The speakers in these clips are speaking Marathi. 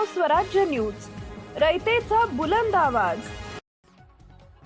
नाव स्वराज्य न्यूज, रयतेचा बुलंद आवाज।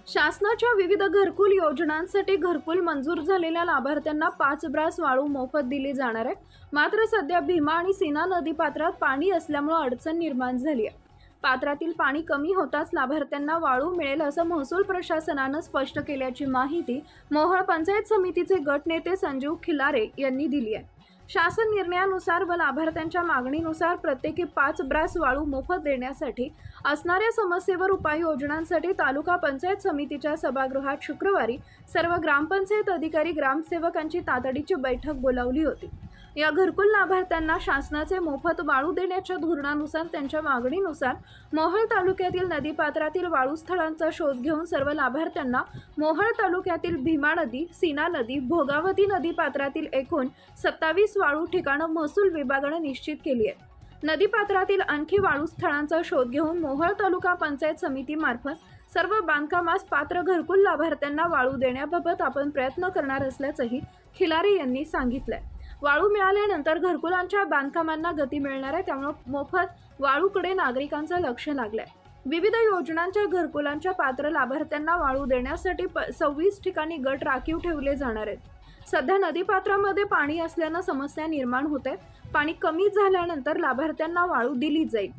शासनाच्या विविध घरकुल योजनांसाठी घरकुल मंजूर झालेल्या लाभार्थ्यांना 5 ब्रास वाळू मोफत दिली जाणार आहे। मात्र सध्या भीमा आणि सीना नदीपात्रात पाणी असल्यामुळे अडचण निर्माण झाली आहे। पात्रातील पाणी कमी होताच लाभार्थ्यांना वाळू मिळेल असं महसूल प्रशासनानं स्पष्ट केल्याची माहिती मोहोळ पंचायत समितीचे गटनेते संजीव खिलारे यांनी दिली आहे। शासन निर्णयानुसार व लाभार्थ्यांच्या मागणीनुसार प्रत्येकी 5 ब्रास वाळू मोफत देण्यासाठी असणाऱ्या समस्येवर उपाययोजनांसाठी तालुका पंचायत समितीच्या सभागृहात शुक्रवारी सर्व ग्रामपंचायत अधिकारी ग्रामसेवकांची तातडीची बैठक बोलावली होती। या घरकुल लाभार्थ्यांना शासनाचे मोफत वाळू देण्याच्या धोरणानुसार त्यांच्या मागणीनुसार मोहोळ तालुक्यातील नदीपात्रातील वाळू स्थळांचा शोध घेऊन सर्व लाभार्थ्यांना मोहोळ तालुक्यातील भीमा नदी, सीना नदी, भोगावती नदीपात्रातील एकूण 27 वाळू ठिकाणं महसूल विभागाने निश्चित केली आहेत। नदीपात्रातील आणखी वाळू स्थळांचा शोध घेऊन मोहोळ तालुका पंचायत समितीमार्फत सर्व बांधकामास पात्र घरकुल लाभार्थ्यांना वाळू देण्याबाबत आपण प्रयत्न करणार असल्याचंही खिलारे यांनी सांगितलंय। वाळू मिळाल्यानंतर घरकुलांच्या बांधकामांना गती मिळणार आहे, त्यामुळे मोफत वाळूकडे नागरिकांचं लक्ष लागलंय। विविध योजनांच्या घरकुलांच्या पात्र लाभार्थ्यांना वाळू देण्यासाठी 26 ठिकाणी गट राखीव ठेवले जाणार आहेत। सध्या नदीपात्रामध्ये पाणी असल्यानं समस्या निर्माण होते। पाणी कमी झाल्यानंतर लाभार्थ्यांना वाळू दिली जाईल।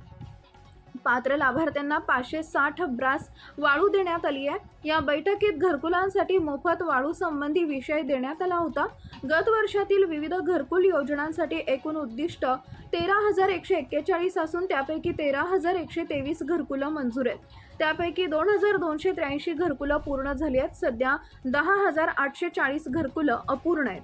पात्र लाभार्थ्यांना 560 ब्रास वाळू देण्यात आली आहे। या बैठकीत घरकुलांसाठी मोफत वाळू संबंधी विषय देण्यात आला होता। गत वर्षातील विविध घरकुल योजनांसाठी एकूण उद्दिष्ट 13,141 असून त्यापैकी 13,123 घरकुलं मंजूर आहेत। त्यापैकी 2,283 घरकुलं पूर्ण झाली आहेत। सध्या 10,840 घरकुलं अपूर्ण आहेत।